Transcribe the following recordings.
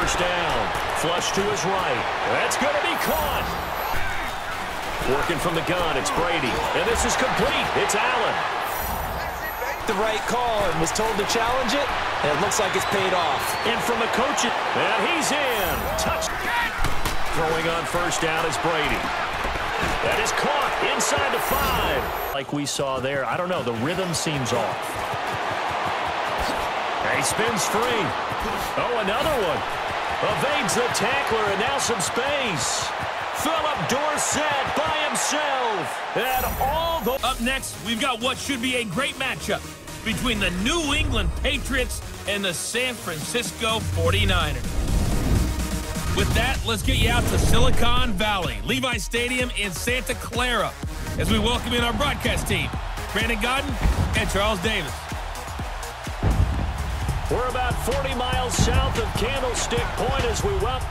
first down. Flush to his right. That's going to be caught. Working from the gun, it's Brady. And this is complete. It's Allen. The right call and was told to challenge it, and it looks like it's paid off. And from the coach, and he's in. Touch. Throwing on first down is Brady. That is caught inside the 5. Like we saw there, I don't know, the rhythm seems off. And he spins free. Oh, another one. Evades the tackler, and now some space. Philip Dorsett by himself. And all the... Up next, we've got what should be a great matchup between the New England Patriots and the San Francisco 49ers. With that, let's get you out to Silicon Valley, Levi Stadium in Santa Clara, as we welcome in our broadcast team, Brandon Godden and Charles Davis. We're about 40 miles south of Candlestick Point as we welcome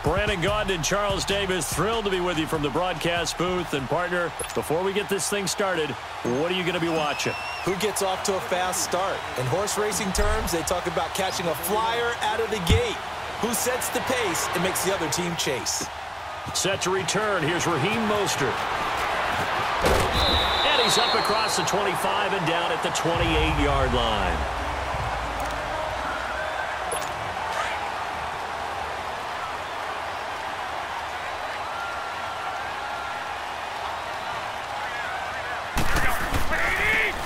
Brandon Godden and Charles Davis. Thrilled to be with you from the broadcast booth. And partner, before we get this thing started, what are you going to be watching? Who gets off to a fast start? In horse racing terms, they talk about catching a flyer out of the gate. Who sets the pace and makes the other team chase? Set to return. Here's Raheem Mostert. And he's up across the 25 and down at the 28-yard line.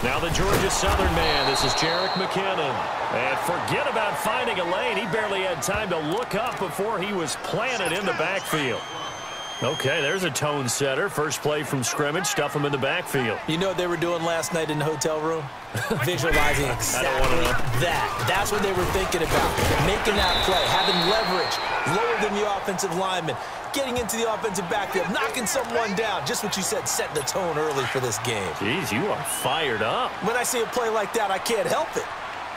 Now the Georgia Southern man, this is Jerick McKinnon. And forget about finding a lane. He barely had time to look up before he was planted in the backfield. Okay, there's a tone setter. First play from scrimmage, stuff him in the backfield. You know what they were doing last night in the hotel room? Visualizing exactly that. That's what they were thinking about. Making that play, having leverage, lower than the offensive lineman, getting into the offensive backfield, knocking someone down. Just what you said, set the tone early for this game. Jeez, you are fired up. When I see a play like that, I can't help it.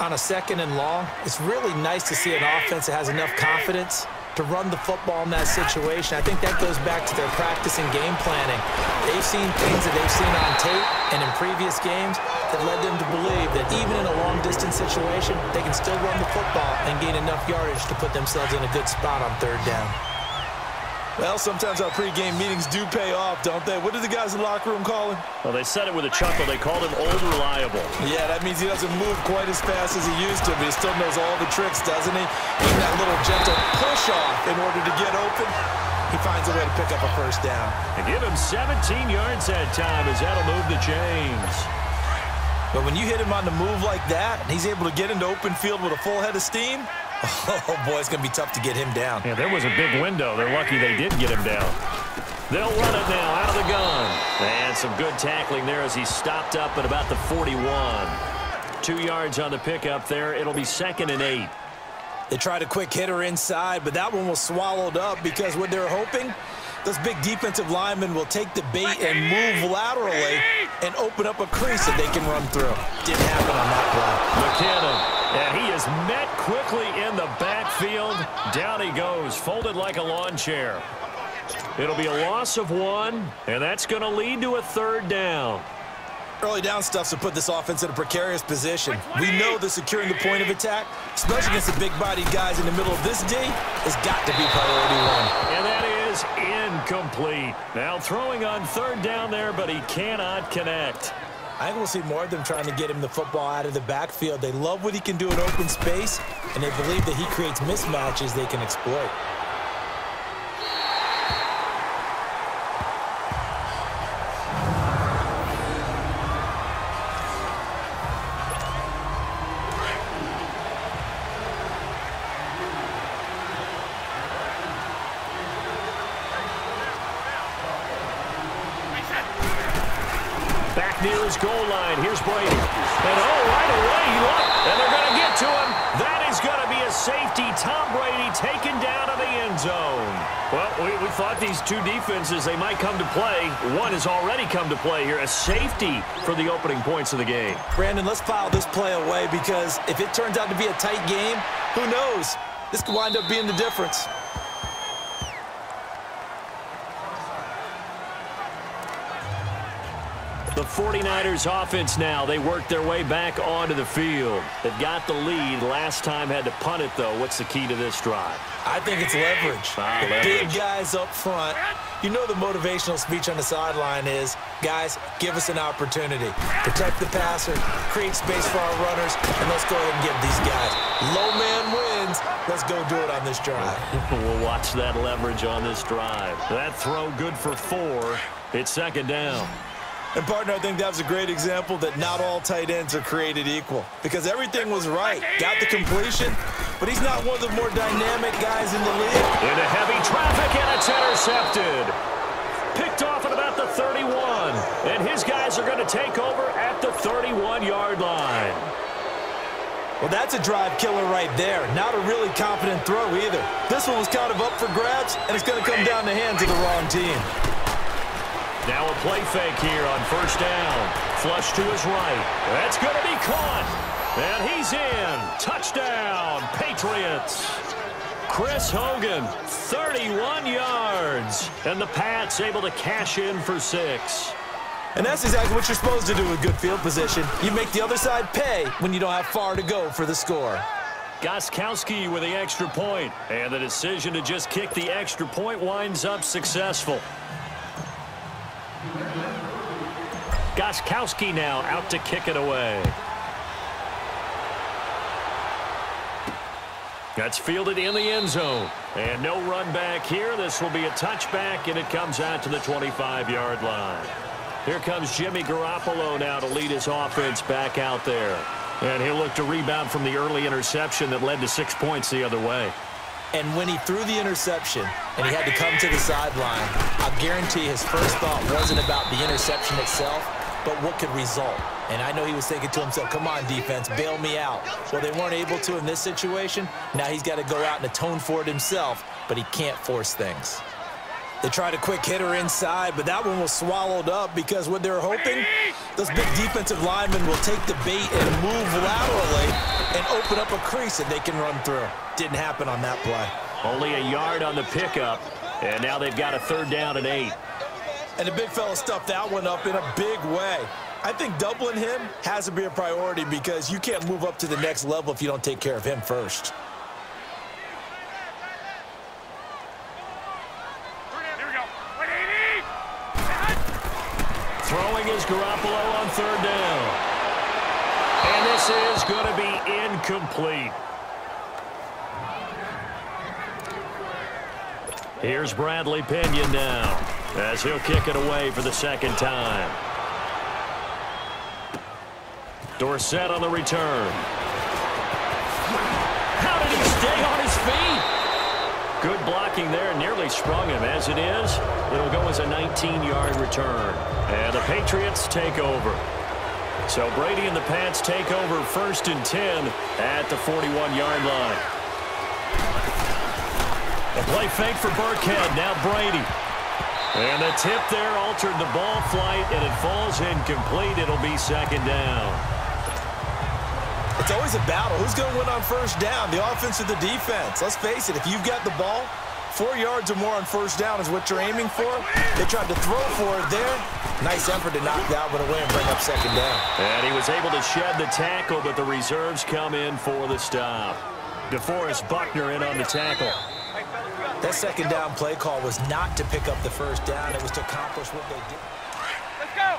On a 2nd and long, it's really nice to see an offense that has enough confidence to run the football in that situation. I think that goes back to their practice and game planning. They've seen things that they've seen on tape and in previous games that led them to believe that even in a long-distance situation, they can still run the football and gain enough yardage to put themselves in a good spot on 3rd down. Well, sometimes our pregame meetings do pay off, don't they? What do the guys in the locker room call him? Well, they said it with a chuckle. They called him Old Reliable. Yeah, that means he doesn't move quite as fast as he used to, but he still knows all the tricks, doesn't he? Even that little gentle push-off in order to get open, he finds a way to pick up a first down. And give him 17 yards that time as that'll move the chains. But when you hit him on the move like that, and he's able to get into open field with a full head of steam, oh, boy, it's going to be tough to get him down. Yeah, there was a big window. They're lucky they did get him down. They'll run it now out of the gun. And some good tackling there as he stopped up at about the 41. 2 yards on the pickup there. It'll be 2nd and 8. They tried a quick hitter inside, but that one was swallowed up because what they're hoping, those big defensive linemen will take the bait and move laterally and open up a crease that they can run through. Didn't happen on that play. McKinnon. And he is met quickly in the backfield. Down he goes, folded like a lawn chair. It'll be a loss of 1, and that's going to lead to a 3rd down. Early down stuff to put this offense in a precarious position. We know that securing the point of attack, especially against the big-bodied guys in the middle of this D, has got to be priority 1. And that is incomplete. Now throwing on 3rd down there, but he cannot connect. I think we'll see more of them trying to get him the football out of the backfield. They love what he can do in open space, and they believe that he creates mismatches they can exploit. Back near his goal line. Here's Brady. And right away, and they're going to get to him. That is going to be a safety. Tom Brady taken down to the end zone. Well, we thought these two defenses, they might come to play. One has already come to play here. A safety for the opening points of the game. Brandon, let's file this play away because if it turns out to be a tight game, who knows? This could wind up being the difference. The 49ers offense now, they work their way back onto the field. They've got the lead. Last time had to punt it, though. What's the key to this drive? I think it's leverage. The big guys up front. You know the motivational speech on the sideline is, guys, give us an opportunity. Protect the passer, create space for our runners, and let's go ahead and give these guys. Low man wins. Let's go do it on this drive. We'll watch that leverage on this drive. That throw good for 4. It's second down. And, partner, I think that was a great example that not all tight ends are created equal because everything was right. Got the completion, but he's not one of the more dynamic guys in the league. Into heavy traffic, and it's intercepted. Picked off at about the 31, and his guys are going to take over at the 31-yard line. Well, that's a drive killer right there. Not a really confident throw either. This one was kind of up for grabs, and it's going to come down the hands of the wrong team. Now a play fake here on first down. Flush to his right. That's going to be caught. And he's in. Touchdown, Patriots. Chris Hogan, 31 yards. And the Pats able to cash in for 6. And that's exactly what you're supposed to do with good field position. You make the other side pay when you don't have far to go for the score. Gostkowski with the extra point. And the decision to just kick the extra point winds up successful. Gostkowski now out to kick it away. That's fielded in the end zone. And no run back here. This will be a touchback, and it comes out to the 25-yard line. Here comes Jimmy Garoppolo now to lead his offense back out there. And he'll look to rebound from the early interception that led to 6 points the other way. And when he threw the interception and he had to come to the sideline, I'll guarantee his first thought wasn't about the interception itself, but what could result. And I know he was thinking to himself, come on, defense, bail me out. Well, they weren't able to in this situation. Now he's got to go out and atone for it himself, but he can't force things. They tried a quick hitter inside, but that one was swallowed up because what they're hoping, those big defensive linemen will take the bait and move laterally and open up a crease that they can run through. Didn't happen on that play. Only a yard on the pickup, and now they've got a 3rd down and 8. And the big fella stuffed that one up in a big way. I think doubling him has to be a priority because you can't move up to the next level if you don't take care of him first. Throwing is Garoppolo on 3rd down. And this is going to be incomplete. Here's Bradley Pinion now as he'll kick it away for the 2nd time. Dorsett on the return. How did he stay on his feet? Good blocking there, nearly sprung him. As it is, it'll go as a 19-yard return. And the Patriots take over. So Brady and the Pats take over 1st and 10 at the 41-yard line. A play fake for Burkhead, now Brady. And the tip there altered the ball flight, and it falls incomplete. It'll be 2nd down. It's always a battle. Who's going to win on 1st down, the offense or the defense? Let's face it, if you've got the ball, 4 yards or more on 1st down is what you're aiming for. They tried to throw for it there. Nice effort to knock that one away and bring up 2nd down. And he was able to shed the tackle, but the reserves come in for the stop. DeForest Buckner in on the tackle. That 2nd down play call was not to pick up the 1st down. It was to accomplish what they did. Let's go.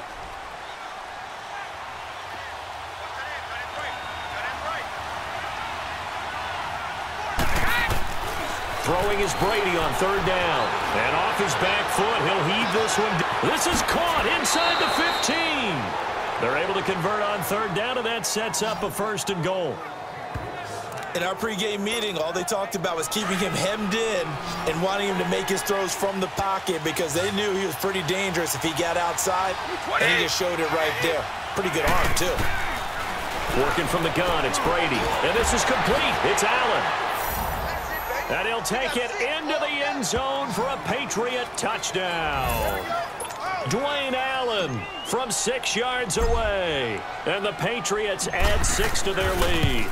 Throwing is Brady on 3rd down. And off his back foot, he'll heave this one. This is caught inside the 15. They're able to convert on 3rd down, and that sets up a 1st and goal. In our pregame meeting, all they talked about was keeping him hemmed in and wanting him to make his throws from the pocket because they knew he was pretty dangerous if he got outside, and he just showed it right there. Pretty good arm, too. Working from the gun, it's Brady. And this is complete. It's Allen. And he'll take it into the end zone for a Patriot touchdown. Dwayne Allen from 6 yards away. And the Patriots add 6 to their lead.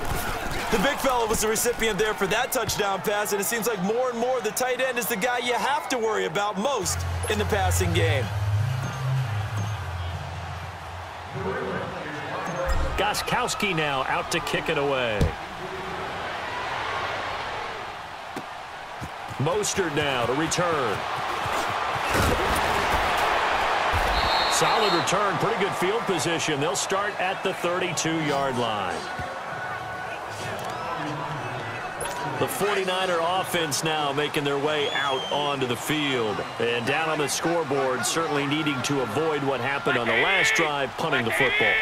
The big fella was the recipient there for that touchdown pass, and it seems like more and more the tight end is the guy you have to worry about most in the passing game. Gostkowski now out to kick it away. Mostert now to return. Solid return, pretty good field position. They'll start at the 32-yard line. The 49er offense now making their way out onto the field. And down on the scoreboard, certainly needing to avoid what happened on the last drive, punting the football.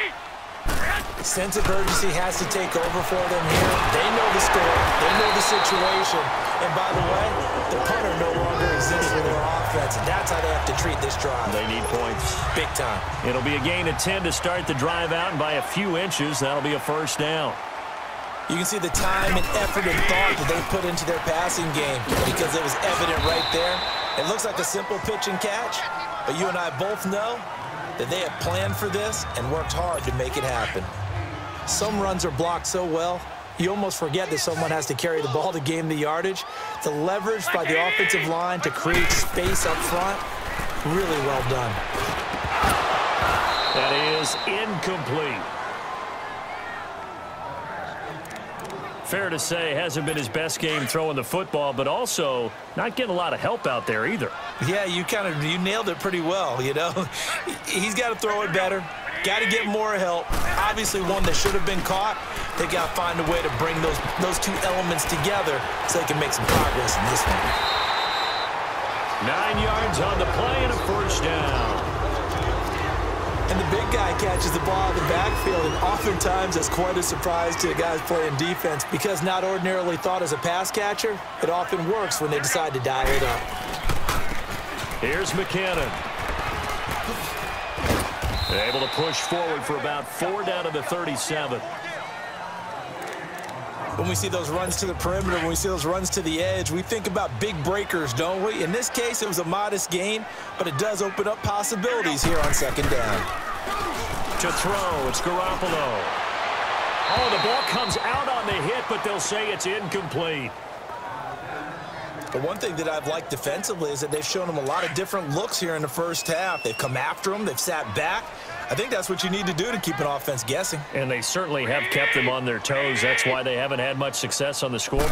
Sense of urgency has to take over for them here. They know the score. They know the situation. And by the way, the punter no longer exists for their offense. And that's how they have to treat this drive. They need points. Big time. It'll be a gain of 10 to start the drive out, and by a few inches, that'll be a first down. You can see the time and effort and thought that they put into their passing game because it was evident right there. It looks like a simple pitch and catch, but you and I both know that they have planned for this and worked hard to make it happen. Some runs are blocked so well, you almost forget that someone has to carry the ball to gain the yardage. The leverage by the offensive line to create space up front, really well done. That is incomplete. Fair to say, hasn't been his best game throwing the football, but also not getting a lot of help out there either. Yeah, you nailed it pretty well, you know. He's got to throw it better. Got to get more help. Obviously one that should have been caught. They got to find a way to bring those two elements together so they can make some progress in this one. 9 yards on the play and a first down. And the big guy catches the ball in the backfield, and oftentimes that's quite a surprise to the guys playing defense because not ordinarily thought as a pass catcher, it often works when they decide to dial it up. Here's McKinnon. Able to push forward for about 4 down to the 37. When we see those runs to the perimeter, when we see those runs to the edge, we think about big breakers, don't we? In this case, it was a modest gain, but it does open up possibilities here on second down. To throw, it's Garoppolo. Oh, the ball comes out on the hit, but they'll say it's incomplete. But one thing that I've liked defensively is that they've shown them a lot of different looks here in the first half. They've come after them. They've sat back. I think that's what you need to do to keep an offense guessing. And they certainly have kept them on their toes. That's why they haven't had much success on the scoreboard.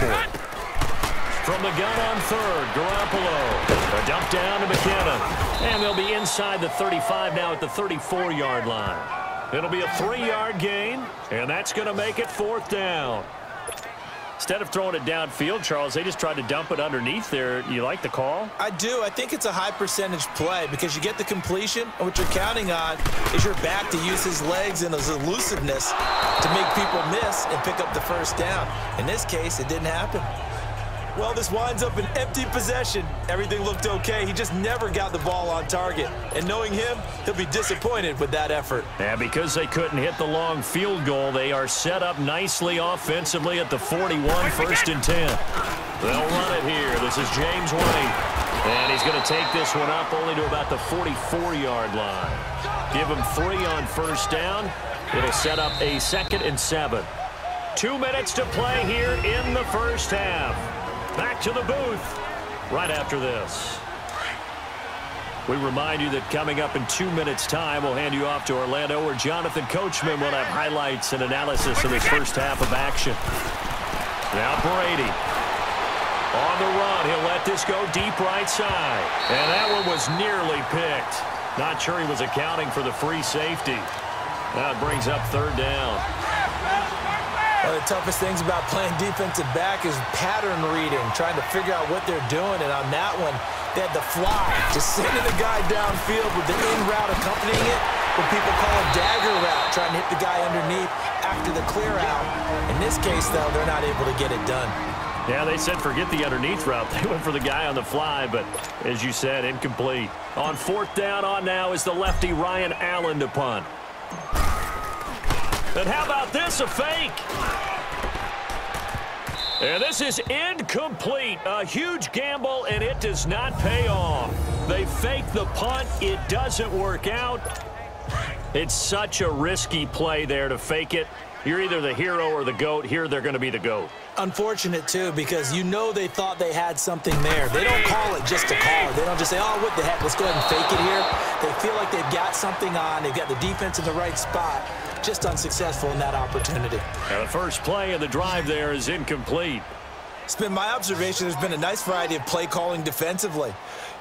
From the gun on third, Garoppolo. A dump down to McKinnon. And they'll be inside the 35 now at the 34-yard line. It'll be a 3-yard gain, and that's going to make it 4th down. Instead of throwing it downfield, Charles, they just tried to dump it underneath there. You like the call? I do. I think it's a high-percentage play because you get the completion, and what you're counting on is your back to use his legs and his elusiveness to make people miss and pick up the first down. In this case, it didn't happen. Well, this winds up an empty possession. Everything looked okay. He just never got the ball on target. And knowing him, he'll be disappointed with that effort. Yeah, because they couldn't hit the long field goal, they are set up nicely offensively at the 41, 1st and 10. They'll run it here. This is James White. And he's going to take this one up only to about the 44-yard line. Give him 3 on first down. It'll set up a 2nd and 7. 2 minutes to play here in the first half. Back to the booth right after this. We remind you that coming up in 2 minutes' time, we'll hand you off to Orlando, where Jonathan Coachman will have highlights and analysis of this first half of action. Now Brady. On the run, he'll let this go deep right side. And that one was nearly picked. Not sure he was accounting for the free safety. That brings up 3rd down. One of the toughest things about playing defensive back is pattern reading, trying to figure out what they're doing. And on that one, they had the fly, just sending the guy downfield with the in route accompanying it, what people call a dagger route, trying to hit the guy underneath after the clear out. In this case, though, they're not able to get it done. Yeah, they said forget the underneath route. They went for the guy on the fly, but as you said, incomplete. On 4th down on now is the lefty Ryan Allen to punt. And how about this, a fake? And this is incomplete. A huge gamble, and it does not pay off. They fake the punt. It doesn't work out. It's such a risky play there to fake it. You're either the hero or the GOAT. Here, they're going to be the GOAT. Unfortunate, too, because you know they thought they had something there. They don't call it just to call it. They don't just say, oh, what the heck, let's go ahead and fake it here. They feel like they've got something on. They've got the defense in the right spot. just unsuccessful in that opportunity. Now the first play of the drive there is incomplete. It's been my observation there's been a nice variety of play calling defensively.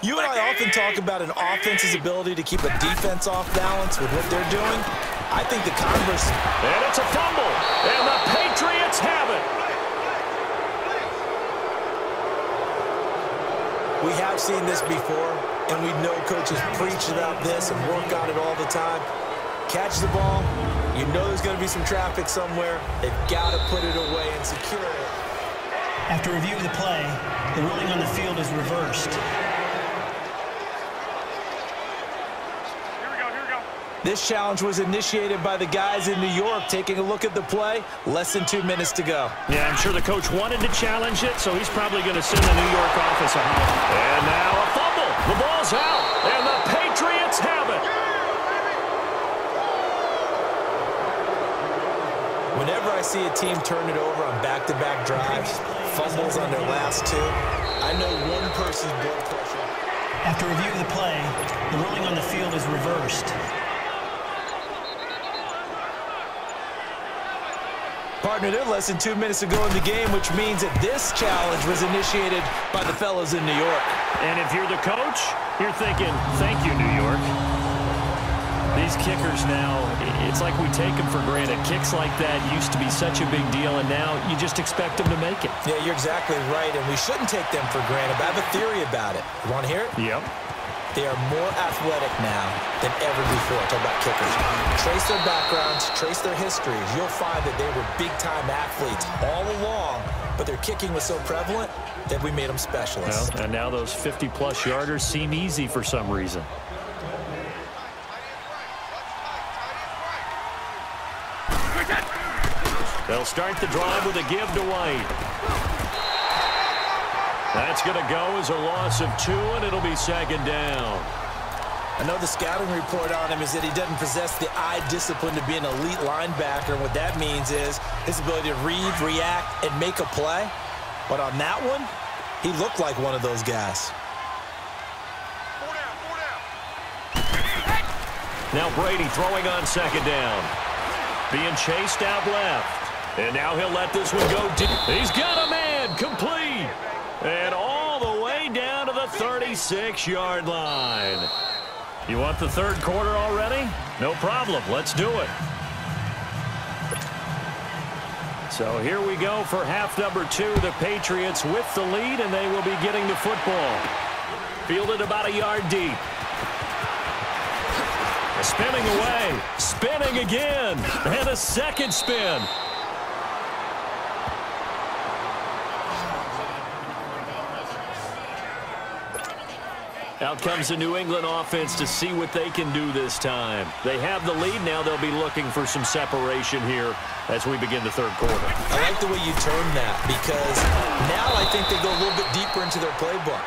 You and I often talk about an offense's ability to keep a defense off balance with what they're doing. I think the converse. And it's a fumble, and the Patriots have it. We have seen this before, and we know coaches preach about this and work on it all the time. Catch the ball. You know there's going to be some traffic somewhere. They've got to put it away and secure it. After review of the play, the ruling on the field is reversed. This challenge was initiated by the guys in New York. Taking a look at the play, less than 2 minutes to go. Yeah, I'm sure the coach wanted to challenge it, so he's probably going to send the New York office a hot. And now a fumble. The ball's out, and the Patriots have it. Whenever I see a team turn it over on back-to-back drives, fumbles on their last two, I know one person's blood pressure. After review of the play, the ruling on the field is reversed. Partner, they're less than 2 minutes to go in the game, which means that this challenge was initiated by the fellas in New York. And if you're the coach, you're thinking, thank you, New York. These kickers now, it's like we take them for granted. Kicks like that used to be such a big deal, and now you just expect them to make it. Yeah, you're exactly right, and we shouldn't take them for granted. But I have a theory about it. You want to hear it? Yep. They are more athletic now than ever before. Talk about kickers. Trace their backgrounds, trace their histories. You'll find that they were big-time athletes all along, but their kicking was so prevalent that we made them specialists. Well, and now those 50-plus yarders seem easy for some reason. They'll start the drive with a give to White. That's going to go as a loss of 2, and it'll be second down. I know the scouting report on him is that he doesn't possess the eye discipline to be an elite linebacker. And what that means is his ability to read, react, and make a play. But on that one, he looked like one of those guys. Now Brady throwing on second down. Being chased out left. And now he'll let this one go deep. He's got a man, complete. And all the way down to the 36-yard line. You want the third quarter already? No problem. Let's do it. So here we go for half number 2. The Patriots with the lead, and they will be getting the football. Fielded about a yard deep. Spinning away. Spinning again. And a second spin. Out comes the New England offense to see what they can do this time. They have the lead. Now they'll be looking for some separation here as we begin the third quarter. I like the way you term that because now I think they go a little bit deeper into their playbook.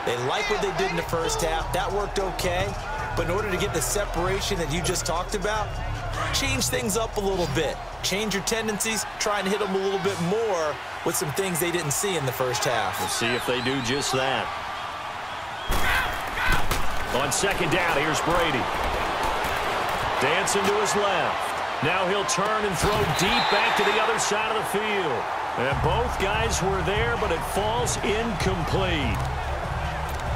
They like what they did in the first half. That worked okay. But in order to get the separation that you just talked about, change things up a little bit. Change your tendencies. Try and hit them a little bit more with some things they didn't see in the first half. We'll see if they do just that. On second down, here's Brady. Dancing to his left. Now he'll turn and throw deep back to the other side of the field. And both guys were there, but it falls incomplete.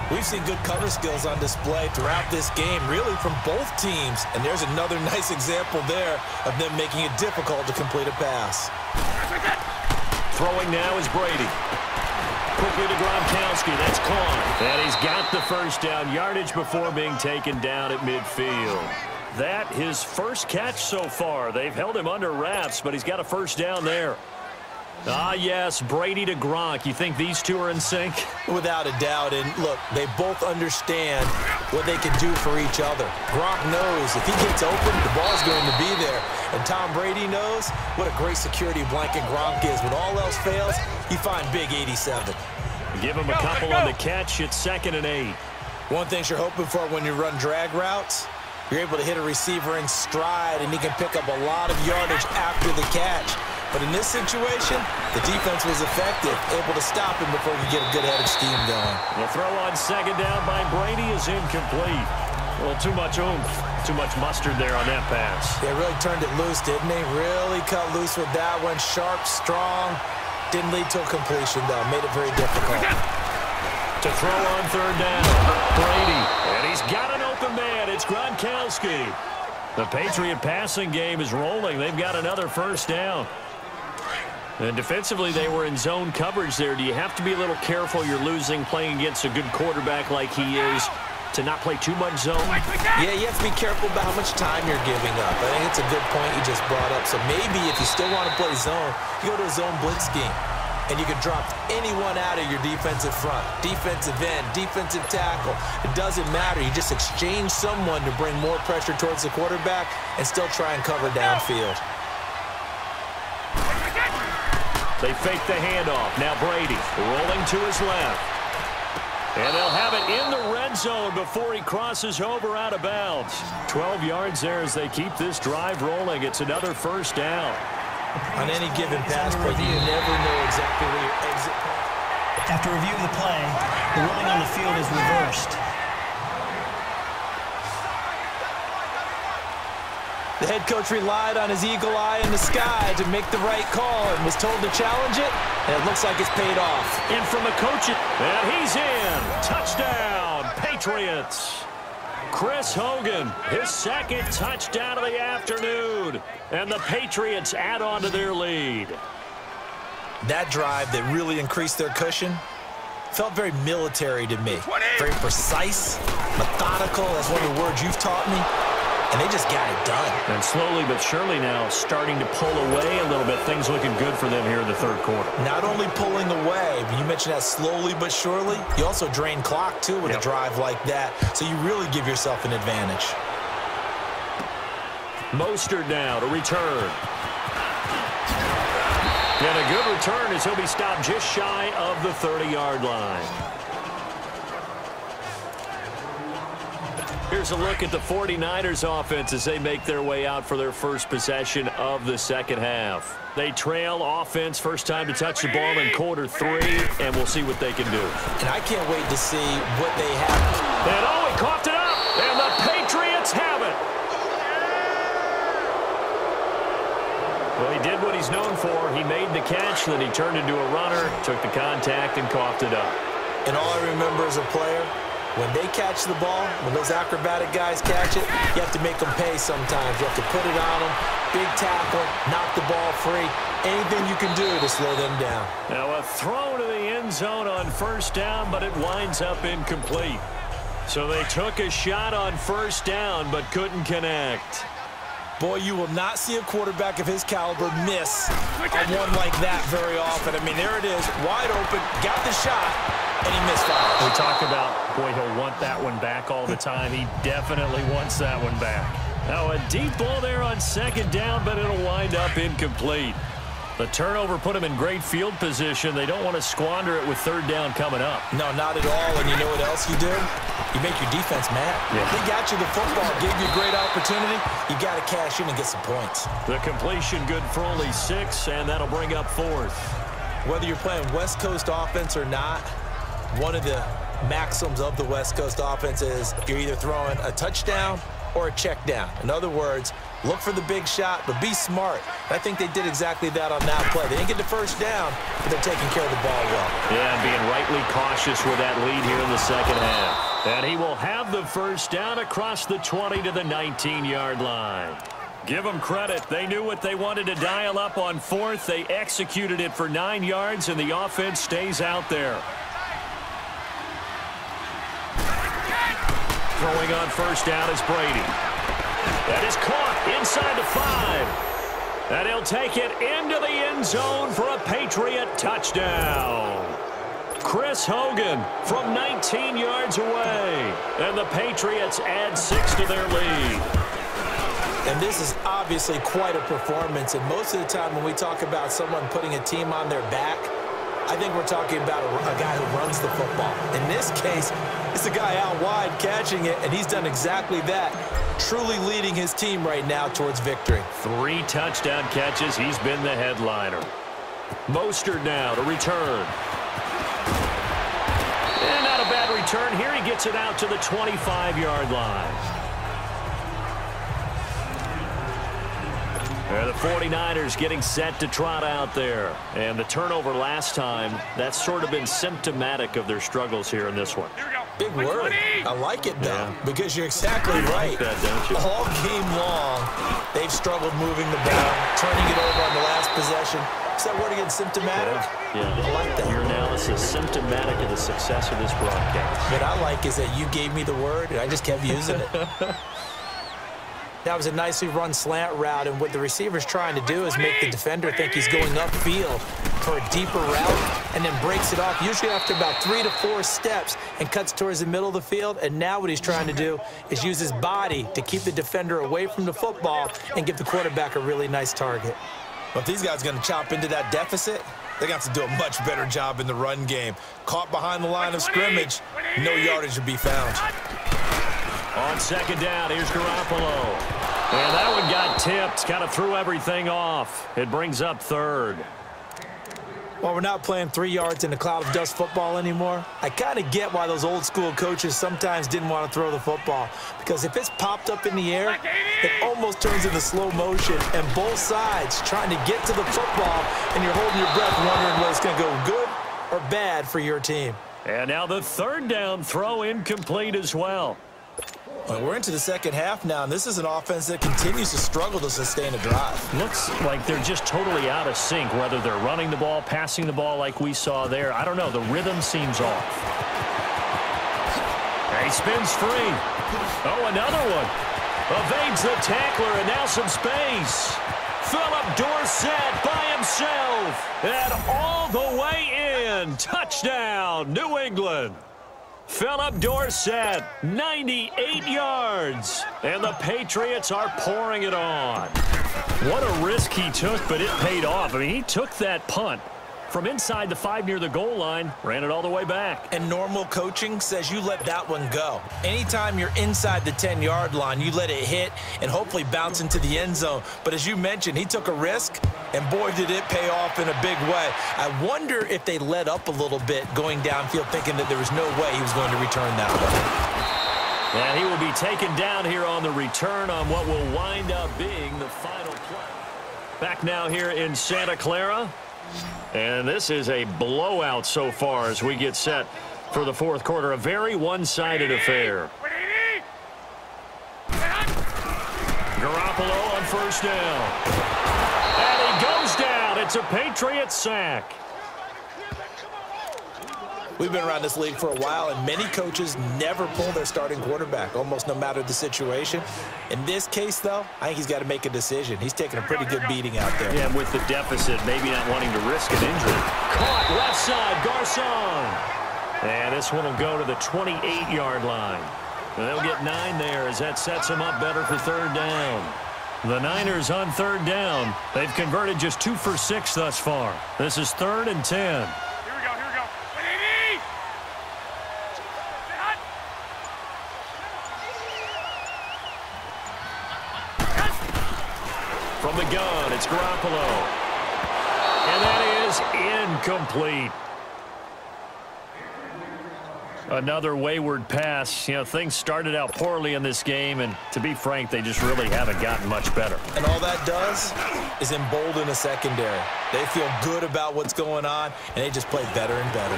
We've seen good cover skills on display throughout this game, really from both teams. And there's another nice example there of them making it difficult to complete a pass. Throwing now is Brady. Quickly to Gronkowski. That's caught. And he's got the first down yardage before being taken down at midfield. That his first catch so far. They've held him under wraps, but he's got a first down there. Ah, yes, Brady to Gronk. You think these two are in sync? Without a doubt. And look, they both understand what they can do for each other. Gronk knows if he gets open, the ball's going to be there. And Tom Brady knows what a great security blanket Gronk is. When all else fails, you find big 87. Give him a couple on the catch. It's 2nd and 8. One thing you're hoping for when you run drag routes, you're able to hit a receiver in stride, and he can pick up a lot of yardage after the catch. But in this situation, the defense was effective, able to stop him before he could get a good head of steam going. The throw on second down by Brady is incomplete. Well, too much oomph, too much mustard there on that pass. They really turned it loose, didn't they? Really cut loose with that one. Sharp, strong. Didn't lead to a completion, though. Made it very difficult. To throw on third down, Brady. And he's got an open man. It's Gronkowski. The Patriot passing game is rolling. They've got another first down. And defensively, they were in zone coverage there. Do you have to be a little careful? You're losing playing against a good quarterback like he is to not play too much zone? Yeah, you have to be careful about how much time you're giving up. I think it's a good point you just brought up. So maybe if you still want to play zone, you go to a zone blitz scheme. And you can drop anyone out of your defensive front, defensive end, defensive tackle. It doesn't matter. You just exchange someone to bring more pressure towards the quarterback and still try and cover downfield. They fake the handoff. Now Brady rolling to his left. And they'll have it in the red zone before he crosses over out of bounds. 12 yards there as they keep this drive rolling. It's another first down. On any given pass play, you never know exactly where your exit point. After review of the play, the ruling on the field is reversed. The head coach relied on his eagle eye in the sky to make the right call and was told to challenge it, and it looks like it's paid off. In from the coach, and he's in. Touchdown, Patriots. Chris Hogan, his second touchdown of the afternoon. And the Patriots add on to their lead. That drive that really increased their cushion felt very military to me. Very precise, methodical, that's one of the words you've taught me. And they just got it done. And slowly but surely now starting to pull away a little bit. Things looking good for them here in the third quarter. Not only pulling away, but you mentioned that slowly but surely. You also drain clock, too, with a drive like that. So you really give yourself an advantage. Mostert now to return. And a good return as he'll be stopped just shy of the 30-yard line. Here's a look at the 49ers offense as they make their way out for their first possession of the second half. They trail offense first time to touch the ball in quarter 3, and we'll see what they can do. And I can't wait to see what they have. And oh, he coughed it up, and the Patriots have it. Well, he did what he's known for. He made the catch, then he turned into a runner, took the contact, and coughed it up. And all I remember as a player, when they catch the ball, when those acrobatic guys catch it, you have to make them pay sometimes. You have to put it on them, big tackle, knock the ball free. Anything you can do to slow them down. Now a throw to the end zone on first down, but it winds up incomplete. So they took a shot on first down, but couldn't connect. Boy, you will not see a quarterback of his caliber miss on one like that very often. I mean, there it is, wide open, got the shot, and he misfires. We talk about, boy, he'll want that one back all the time. He definitely wants that one back. Now a deep ball there on second down, but it'll wind up incomplete. The turnover put him in great field position. They don't want to squander it with third down coming up. No, not at all. And you know what else you do? You make your defense mad. Yeah. They got you the football, gave you a great opportunity. You got to cash in and get some points. The completion good for only 6, and that'll bring up 4th. Whether you're playing West Coast offense or not, one of the maxims of the West Coast offense is you're either throwing a touchdown or a check down. In other words, look for the big shot, but be smart. I think they did exactly that on that play. They didn't get the first down, but they're taking care of the ball well. Yeah, being rightly cautious with that lead here in the second half. And he will have the first down across the 20 to the 19-yard line. Give them credit. They knew what they wanted to dial up on 4th. They executed it for 9 yards, and the offense stays out there. Throwing on first down is Brady. That is caught inside the 5. And he'll take it into the end zone for a Patriot touchdown. Chris Hogan from 19 yards away. And the Patriots add 6 to their lead. And this is obviously quite a performance. And most of the time when we talk about someone putting a team on their back, I think we're talking about a guy who runs the football. In this case, it's a guy out wide catching it, and he's done exactly that, truly leading his team right now towards victory. 3 touchdown catches. He's been the headliner. Mostert now to return. And not a bad return here. He gets it out to the 25-yard line. The 49ers getting set to trot out there. And the turnover last time, that's sort of been symptomatic of their struggles here in this one. Big word. I like it, though, because you're exactly right. Like that, don't you? All game long, they've struggled moving the ball, turning it over on the last possession. Is that word again, symptomatic? Yeah. I like that. Your analysis, symptomatic of the success of this broadcast. What I like is that you gave me the word, and I just kept using it. That was a nicely run slant route, and what the receiver's trying to do is make the defender think he's going upfield for a deeper route and then breaks it off, usually after about 3 to 4 steps, and cuts towards the middle of the field. And now what he's trying to do is use his body to keep the defender away from the football and give the quarterback a really nice target. Well, if these guys are going to chop into that deficit, they're going to have to do a much better job in the run game. Caught behind the line of scrimmage, no yardage to be found. On second down, here's Garoppolo. And that one got tipped, kind of threw everything off. It brings up third. Well, we're not playing 3 yards in a cloud of dust football anymore. I kind of get why those old school coaches sometimes didn't want to throw the football, because if it's popped up in the air, it almost turns into slow motion, and both sides trying to get to the football, and you're holding your breath wondering whether it's going to go good or bad for your team. And now the third down throw incomplete as well. Well, we're into the second half now, and this is an offense that continues to struggle to sustain a drive. Looks like they're just totally out of sync, whether they're running the ball, passing the ball like we saw there. I don't know. The rhythm seems off. He spins free. Oh, another one. Evades the tackler, and now some space. Philip Dorsett by himself. And all the way in. Touchdown, New England. Philip Dorsett, 98 yards, and the Patriots are pouring it on. What a risk he took, but it paid off. I mean, he took that punt from inside the 5 near the goal line, ran it all the way back. And normal coaching says you let that one go. Anytime you're inside the 10-yard line, you let it hit and hopefully bounce into the end zone. But as you mentioned, he took a risk, and boy, did it pay off in a big way. I wonder if they let up a little bit going downfield, thinking that there was no way he was going to return that one. And he will be taken down here on the return on what will wind up being the final play. Back now here in Santa Clara. And this is a blowout so far as we get set for the fourth quarter. A very one-sided affair. Garoppolo on first down. And he goes down. It's a Patriots sack. We've been around this league for a while, and many coaches never pull their starting quarterback, almost no matter the situation. In this case, though, I think he's got to make a decision. He's taking a pretty good beating out there. Yeah, with the deficit, maybe not wanting to risk an injury. Caught left side, Garcon. And this one will go to the 28-yard line. And they'll get 9 there as that sets them up better for third down. The Niners on third down. They've converted just 2 for 6 thus far. This is 3rd and 10. From the gun, it's Garoppolo. And that is incomplete. Another wayward pass. You know, things started out poorly in this game, and to be frank, they just really haven't gotten much better. And all that does is embolden a secondary. They feel good about what's going on, and they just play better and better.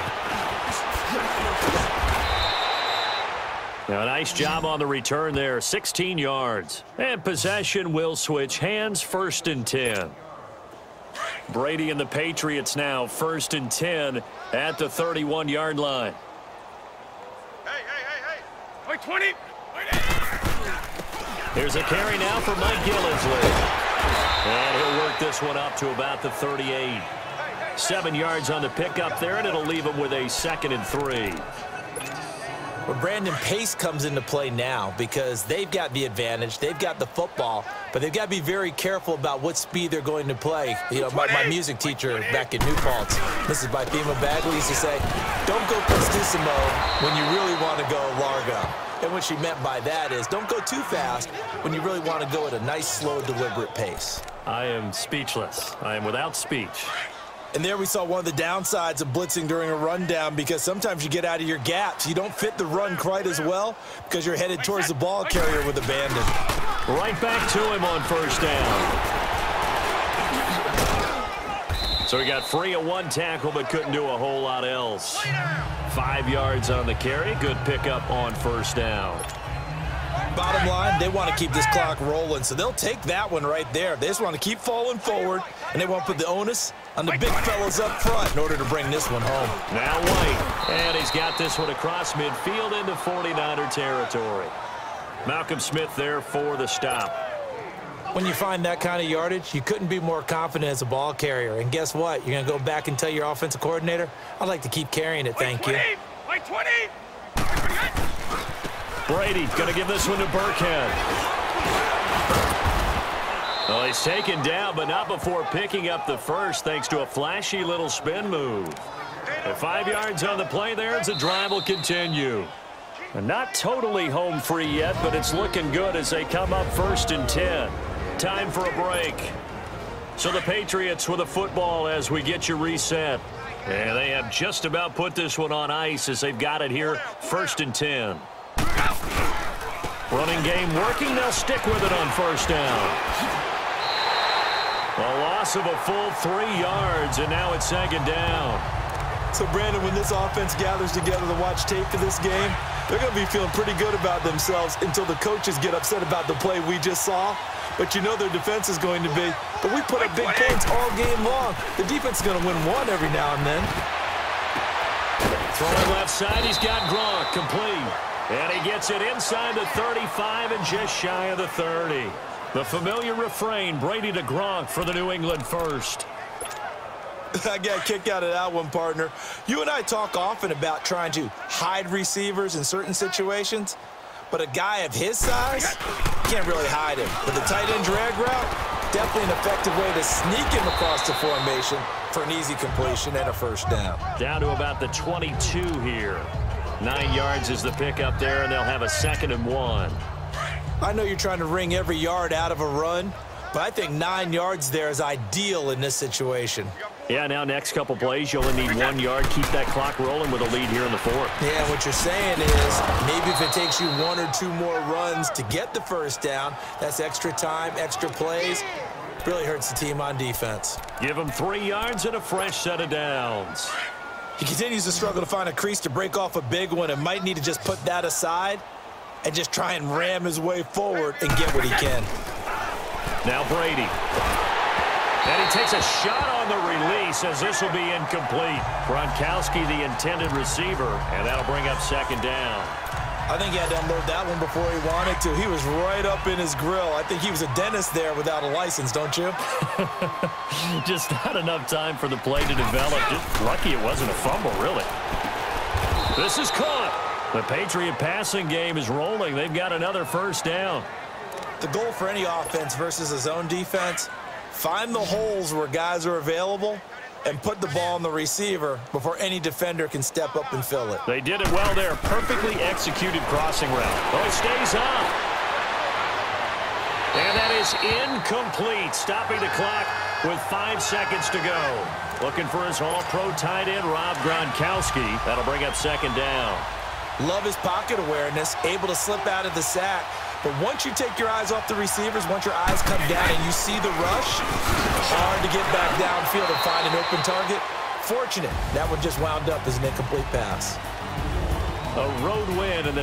Now, a nice job on the return there, 16 yards. And possession will switch hands, 1st and 10. Brady and the Patriots now, 1st and 10 at the 31-yard line. Hey. 20. Here's a carry now for Mike Gillisley. And he'll work this one up to about the 38. 7 yards on the pickup there, and it'll leave him with a 2nd and 3. Well, Brandon, pace comes into play now because they've got the advantage. They've got the football, but they've got to be very careful about what speed they're going to play. You know, my music teacher back in New Paltz, Mrs. Bifema Bagley, used to say, don't go prestissimo when you really want to go largo. And what she meant by that is don't go too fast when you really want to go at a nice, slow, deliberate pace. I am speechless. I am without speech. And there we saw one of the downsides of blitzing during a rundown, because sometimes you get out of your gaps. You don't fit the run quite as well because you're headed towards the ball carrier with abandon. Right back to him on first down. So he got free of one tackle but couldn't do a whole lot else. 5 yards on the carry. Good pickup on first down. Bottom line, they want to keep this clock rolling, so they'll take that one right there. They just want to keep falling forward, and they want to put the onus on the big fellas up front in order to bring this one home. Now White, and he's got this one across midfield into 49er territory. Malcolm Smith there for the stop. When you find that kind of yardage, you couldn't be more confident as a ball carrier. And guess what? You're going to go back and tell your offensive coordinator, I'd like to keep carrying it, thank you. White 20. Brady going to give this one to Burkhead. Well, he's taken down, but not before picking up the first, thanks to a flashy little spin move. And 5 yards on the play there as the drive will continue. And not totally home free yet, but it's looking good as they come up 1st and 10. Time for a break. So the Patriots with a football as we get you reset. And they have just about put this one on ice as they've got it here, 1st and 10. Running game working. They'll stick with it on first down. A loss of a full 3 yards, and now it's 2nd down. So, Brandon, when this offense gathers together to watch tape for this game, they're going to be feeling pretty good about themselves until the coaches get upset about the play we just saw. But you know their defense is going to be, but we put up big points all game long. The defense is going to win one every now and then. Throwing left side, he's got Gronk complete. And he gets it inside the 35 and just shy of the 30. The familiar refrain, Brady to Gronk for the New England first. I got a kick out of that one, partner. You and I talk often about trying to hide receivers in certain situations, but a guy of his size can't really hide him. With the tight end drag route, definitely an effective way to sneak him across the formation for an easy completion and a first down. Down to about the 22 here. 9 yards is the pickup there, and they'll have a 2nd and 1. I know you're trying to wring every yard out of a run, but I think 9 yards there is ideal in this situation. Yeah, now next couple plays, you only need 1 yard. Keep that clock rolling with a lead here in the 4th. Yeah, what you're saying is maybe if it takes you 1 or 2 more runs to get the first down, that's extra time, extra plays. Really hurts the team on defense. Give him 3 yards and a fresh set of downs. He continues to struggle to find a crease to break off a big one and might need to just put that aside and just try and ram his way forward and get what he can. Now Brady. And he takes a shot on the release as this will be incomplete. Gronkowski, the intended receiver, and that'll bring up 2nd down. I think he had to unload that one before he wanted to. He was right up in his grill. I think he was a dentist there without a license, don't you? Just not enough time for the play to develop. Just lucky it wasn't a fumble, really. This is caught. The Patriot passing game is rolling. They've got another first down. The goal for any offense versus a zone defense, find the holes where guys are available and put the ball on the receiver before any defender can step up and fill it. They did it well there. Perfectly executed crossing route. Oh, it stays up. And that is incomplete. Stopping the clock with 5 seconds to go. Looking for his all-pro tight end, Rob Gronkowski. That'll bring up 2nd down. Love his pocket awareness, able to slip out of the sack. But once you take your eyes off the receivers, once your eyes come down and you see the rush, hard to get back downfield and find an open target. Fortunate, that one just wound up as an incomplete pass. A road win in the